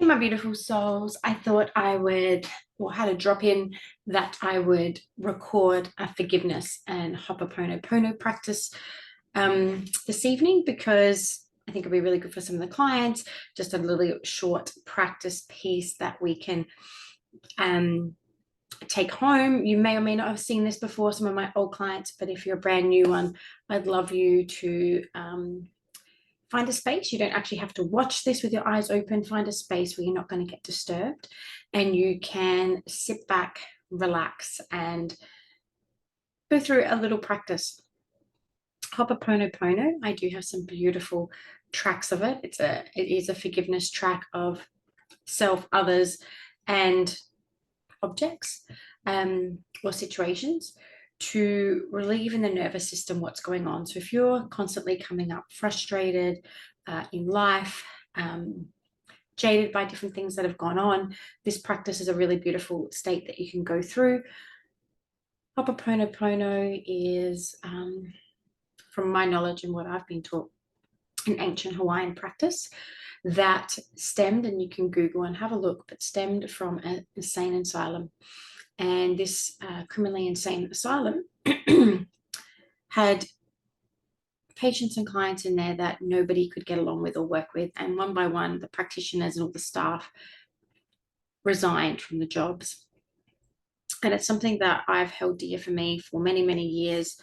my beautiful souls, I thought I would, or had a drop in that I would record a forgiveness and Ho'oponopono practice this evening because I think it'll be really good for some of the clients. Just a little short practice piece that we can um, take home. You may or may not have seen this before, some of my old clients, but if you're a brand new one, I'd love you to find a space. You don't actually have to watch this with your eyes open. Find a space where you're not going to get disturbed and you can sit back, relax, and go through a little practice. Ho'oponopono, I do have some beautiful tracks of it. It is a forgiveness track of self, others, and objects or situations to relieve in the nervous system what's going on. So if you're constantly coming up frustrated in life, jaded by different things that have gone on, this practice is a really beautiful state that you can go through. Ho'oponopono is, from my knowledge and what I've been taught, an ancient Hawaiian practice that stemmed, and you can Google and have a look, but stemmed from an insane asylum. And this criminally insane asylum had patients and clients in there that nobody could get along with or work with. And one by one, the practitioners and all the staff resigned from the jobs. And it's something that I've held dear for me for many, many years.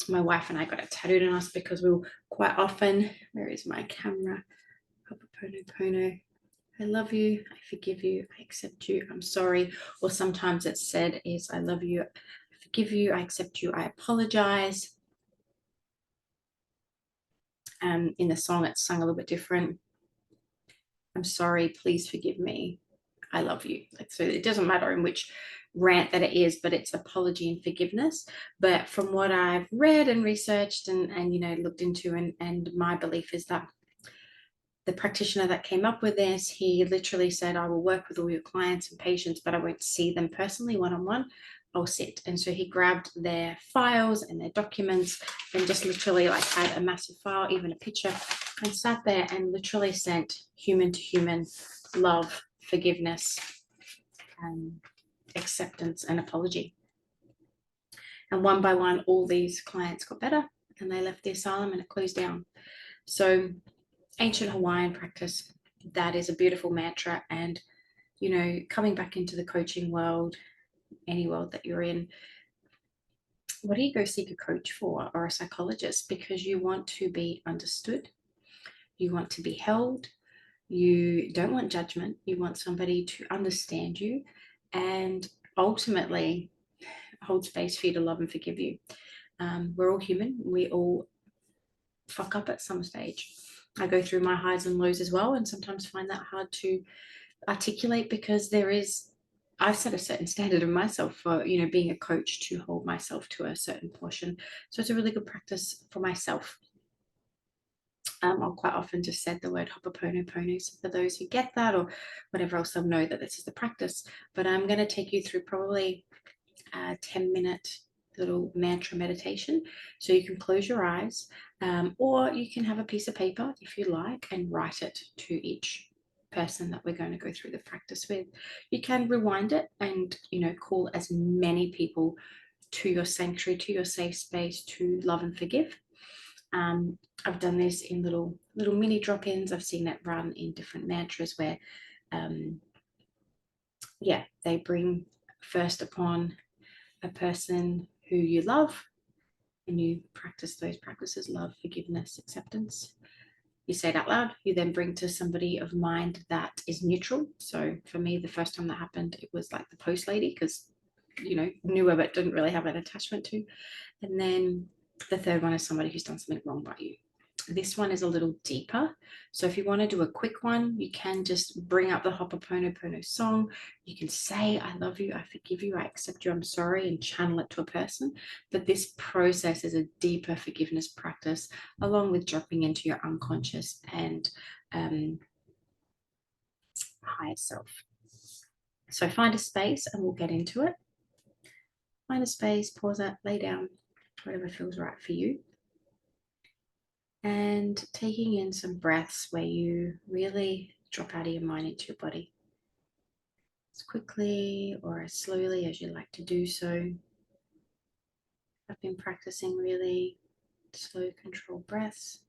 My wife and I got it tattooed on us because we will quite often, where is my camera? Ho'oponopono. I love you, I forgive you, I accept you, I'm sorry. Or sometimes it's said is I love you, I forgive you, I accept you, I apologize. In the song, it's sung a little bit different. I'm sorry, please forgive me, I love you. So it doesn't matter in which rant that it is, but it's apology and forgiveness. But from what I've read and researched and looked into, and my belief is that the practitioner that came up with this, he literally said, I will work with all your clients and patients, but I won't see them personally one-on-one. I'll sit. And so he grabbed their files and their documents and just literally like had a massive file, even a picture, and sat there and literally sent human to human love, forgiveness, acceptance, and apology. And one by one, all these clients got better and they left the asylum and it closed down. So ancient Hawaiian practice, that is a beautiful mantra. And coming back into the coaching world, any world that you're in, what do you go seek a coach for or a psychologist? Because you want to be understood, you want to be held, you don't want judgment, you want somebody to understand you and ultimately hold space for you to love and forgive you. We're all human, we all fuck up at some stage. I go through my highs and lows as well, and sometimes find that hard to articulate because I've set a certain standard of myself for being a coach to hold myself to a certain portion. So it's a really good practice for myself. I'll quite often just said the word Ho'oponopono, so for those who get that or whatever else, they'll know that this is the practice. But I'm going to take you through probably a 10-minute little mantra meditation. So you can close your eyes, or you can have a piece of paper if you like and write it to each person that we're going to go through the practice with. You can rewind it and call as many people to your sanctuary, to your safe space, to love and forgive. I've done this in little mini drop-ins. I've seen it run in different mantras where they bring first upon a person who you love, and you practice those practices: love, forgiveness, acceptance. You say it out loud. You then bring to somebody of mind that is neutral. So for me, the first time that happened, it was like the post lady, because knew her but didn't really have an attachment to. And then the third one is somebody who's done something wrong by you. This one is a little deeper. So if you want to do a quick one, you can just bring up the Ho'oponopono song. You can say, I love you, I forgive you, I accept you, I'm sorry, and channel it to a person. But this process is a deeper forgiveness practice, along with dropping into your unconscious and higher self. So find a space and we'll get into it. Find a space, pause it, lay down, whatever feels right for you. And taking in some breaths where you really drop out of your mind into your body as quickly or as slowly as you like to do so. I've been practicing really slow, controlled breaths,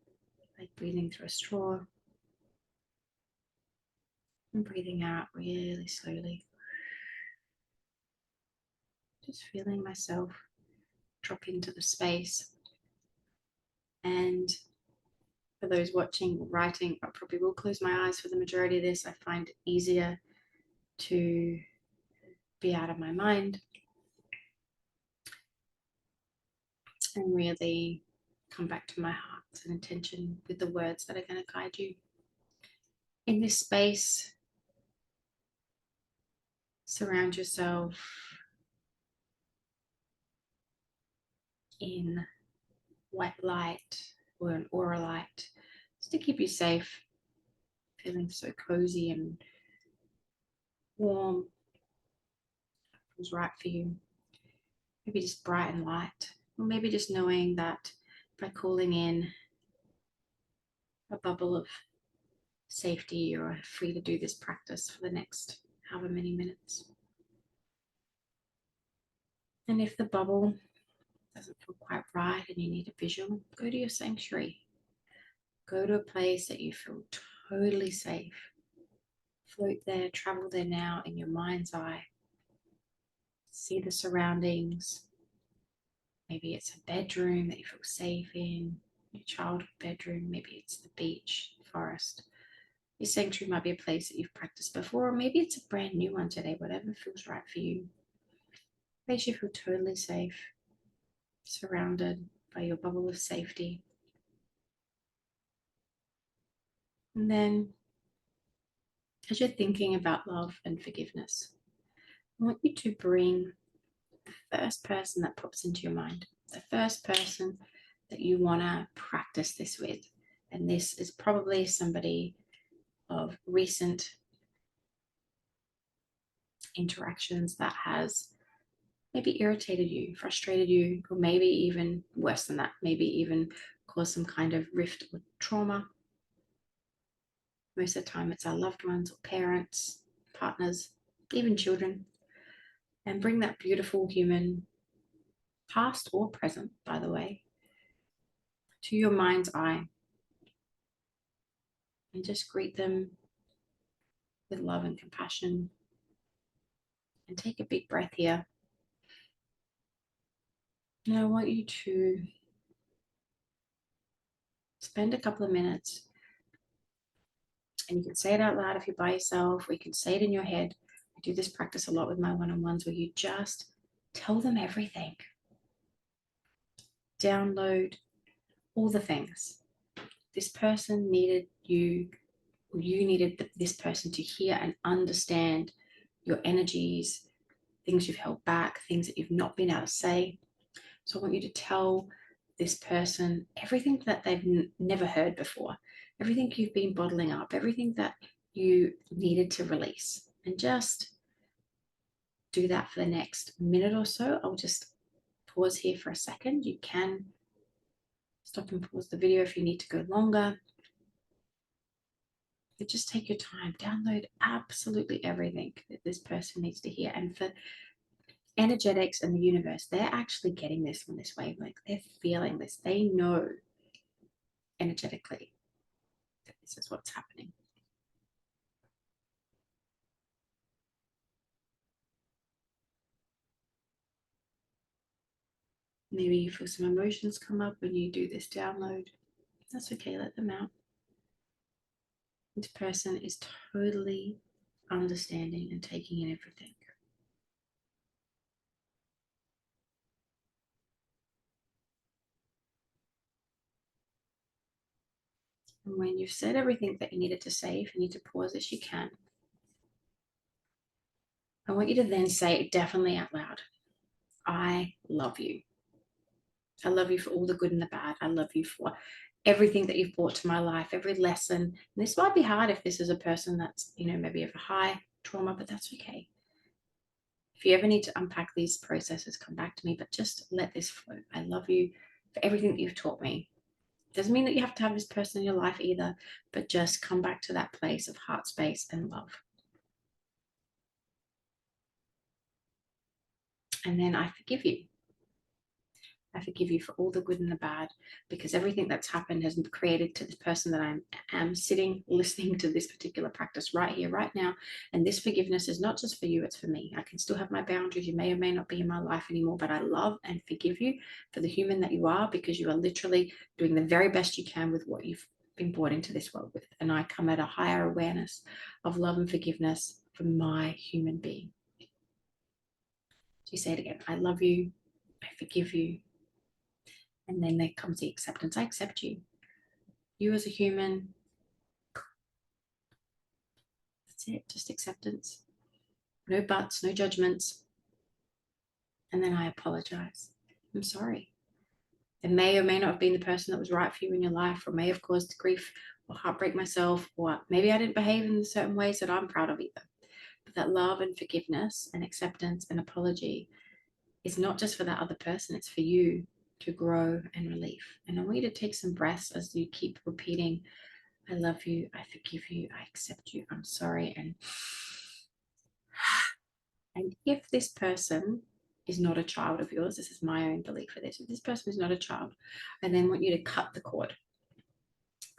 like breathing through a straw and breathing out really slowly. Just feeling myself drop into the space. And for those watching or writing, I probably will close my eyes for the majority of this. I find it easier to be out of my mind and really come back to my heart and intention with the words that are going to guide you. In this space, surround yourself in white light or an aura light just to keep you safe, feeling so cozy and warm. Feels right for you. Maybe just bright and light, or maybe just knowing that by calling in a bubble of safety, you're free to do this practice for the next however many minutes. And if the bubble doesn't feel quite right and you need a visual, go to your sanctuary. Go to a place that you feel totally safe. Float there, travel there now in your mind's eye. See the surroundings. Maybe it's a bedroom that you feel safe in, your childhood bedroom. Maybe it's the beach, forest. Your sanctuary might be a place that you've practiced before, or maybe it's a brand new one today, whatever feels right for you. Place you feel totally safe, surrounded by your bubble of safety. And then, as you're thinking about love and forgiveness, I want you to bring the first person that pops into your mind, the first person that you want to practice this with. And this is probably somebody of recent interactions that has maybe irritated you, frustrated you, or maybe even worse than that, maybe even caused some kind of rift or trauma. Most of the time, it's our loved ones or parents, partners, even children. And bring that beautiful human, past or present, by the way, to your mind's eye. And just greet them with love and compassion. And take a big breath here. And I want you to spend a couple of minutes, and you can say it out loud if you're by yourself, or you can say it in your head. I do this practice a lot with my one-on-ones where you just tell them everything. Download all the things. This person needed you, or you needed this person to hear and understand your energies, things you've held back, things that you've not been able to say. So I want you to tell this person everything that they've never heard before, everything you've been bottling up, everything that you needed to release. And just do that for the next minute or so. I'll just pause here for a second. You can stop and pause the video if you need to go longer. But just take your time. Download absolutely everything that this person needs to hear. And for energetics and the universe, they're actually getting this on this wavelength. They're feeling this. They know energetically that this is what's happening. Maybe you feel some emotions come up when you do this download. That's okay, let them out. This person is totally understanding and taking in everything. And when you've said everything that you needed to say, if you need to pause this, you can. I want you to then say definitely out loud, I love you. I love you for all the good and the bad. I love you for everything that you've brought to my life, every lesson. And this might be hard if this is a person that's, maybe of a high trauma, but that's okay. If you ever need to unpack these processes, come back to me, but just let this flow. I love you for everything that you've taught me, Doesn't mean that you have to have this person in your life either, but just come back to that place of heart space and love. And then I forgive you. I forgive you for all the good and the bad, because everything that's happened has been created to the person that I am sitting, listening to this particular practice right here, right now. And this forgiveness is not just for you, it's for me. I can still have my boundaries. You may or may not be in my life anymore, but I love and forgive you for the human that you are, because you are literally doing the very best you can with what you've been brought into this world with. And I come at a higher awareness of love and forgiveness for my human being. So you say it again. I love you. I forgive you. And then there comes the acceptance. I accept you. You as a human. That's it. Just acceptance. No buts, no judgments. And then I apologize. I'm sorry. It may or may not have been the person that was right for you in your life, or may have caused grief or heartbreak myself, or maybe I didn't behave in certain ways that I'm proud of either. But that love and forgiveness and acceptance and apology is not just for that other person, it's for you to grow and relieve. And I want you to take some breaths as you keep repeating, I love you, I forgive you, I accept you, I'm sorry. And if this person is not a child of yours, this is my own belief for this, if this person is not a child, I then want you to cut the cord.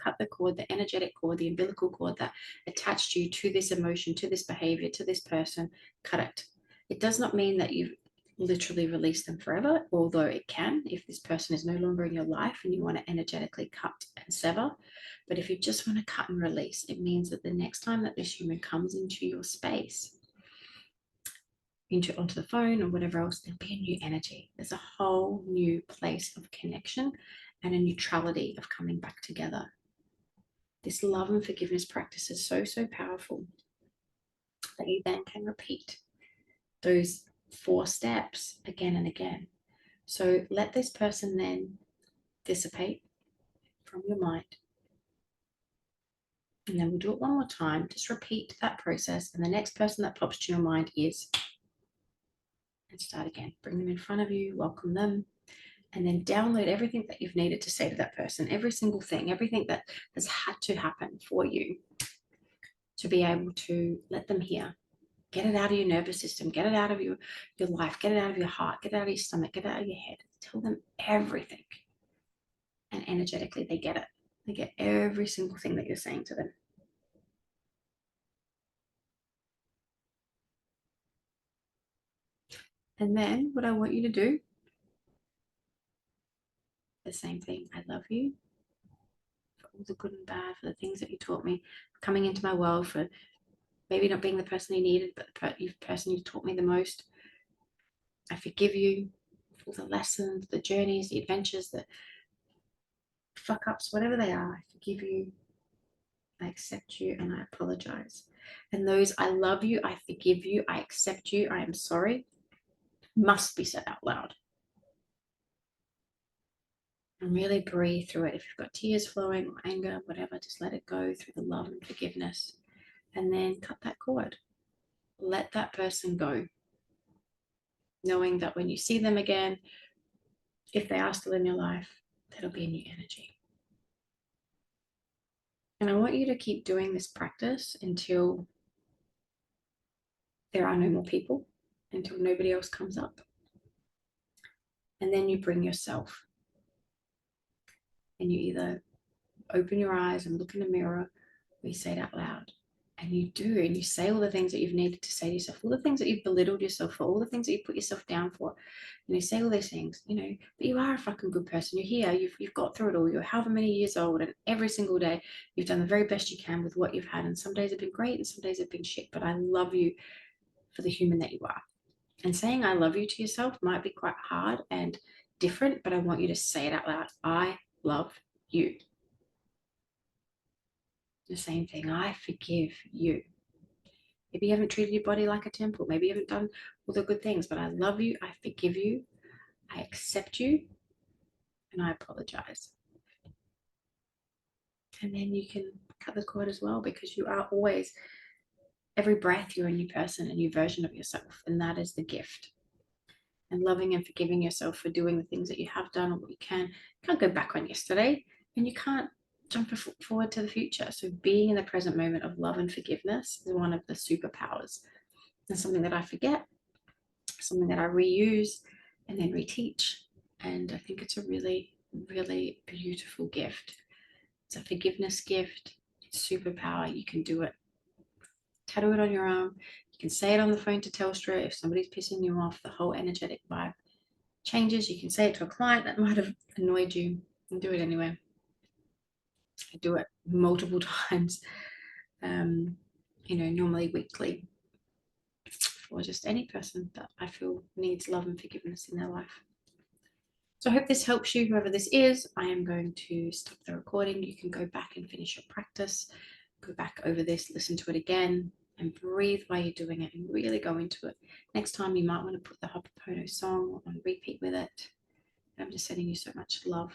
Cut the cord, the energetic cord, the umbilical cord that attached you to this emotion, to this behavior, to this person. Cut it. It does not mean that you've literally released them forever, although it can if this person is no longer in your life and you want to energetically cut and sever. But if you just want to cut and release, it means that the next time that this human comes into your space, onto the phone or whatever else, there'll be a new energy. There's a whole new place of connection and a neutrality of coming back together. This love and forgiveness practice is so, so powerful that you then can repeat those 4 steps again and again. So let this person then dissipate from your mind. And then we'll do it one more time. Just repeat that process. And the next person that pops to your mind is, and start again. Bring them in front of you, welcome them, and then download everything that you've needed to say to that person, every single thing, everything that has had to happen for you to be able to let them hear. Get it out of your nervous system, get it out of your life, get it out of your heart, get it out of your stomach, get it out of your head. Tell them everything. And energetically, they get it. They get every single thing that you're saying to them. And then what I want you to do, the same thing. I love you for all the good and bad, for the things that you taught me, for coming into my world, for maybe not being the person you needed, but the person you taught me the most. I forgive you for the lessons, the journeys, the adventures, the fuck ups, whatever they are. I forgive you, I accept you, and I apologize. And those I love you, I forgive you, I accept you, I am sorry must be said out loud. And really breathe through it. If you've got tears flowing or anger, whatever, just let it go through the love and forgiveness. And then cut that cord. Let that person go. Knowing that when you see them again, if they are still in your life, that'll be a new energy. And I want you to keep doing this practice until there are no more people, until nobody else comes up. And then you bring yourself. And you either open your eyes and look in the mirror, or you say it out loud. And you do, and you say all the things that you've needed to say to yourself, all the things that you've belittled yourself for, all the things that you put yourself down for. And you say all those things, but you are a fucking good person. You're here, you've got through it all. You're however many years old, and every single day you've done the very best you can with what you've had. And some days have been great, and some days have been shit. But I love you for the human that you are. And saying I love you to yourself might be quite hard and different, but I want you to say it out loud. I love you. The same thing. I forgive you. Maybe you haven't treated your body like a temple. Maybe you haven't done all the good things, but I love you. I forgive you. I accept you. And I apologize. And then you can cut the cord as well, because you are always, every breath, you're a new person, a new version of yourself. And that is the gift. And loving and forgiving yourself for doing the things that you have done or what you can't go back on yesterday. and you can't jump forward to the future. So being in the present moment of love and forgiveness is one of the superpowers, and something that I forget, something that I reuse and then reteach. And I think it's a really, really beautiful gift. It's a forgiveness gift. It's superpower. You can do it. Tattoo it on your arm. You can say it on the phone to Telstra if somebody's pissing you off. The whole energetic vibe changes. You can say it to a client that might have annoyed you, and do it anyway. I do it multiple times, normally weekly, for just any person that I feel needs love and forgiveness in their life. So I hope this helps you, whoever this is. I am going to stop the recording. You can go back and finish your practice, go back over this, listen to it again, and breathe while you're doing it and really go into it. Next time you might want to put the Ho'oponopono song on repeat with it. I'm just sending you so much love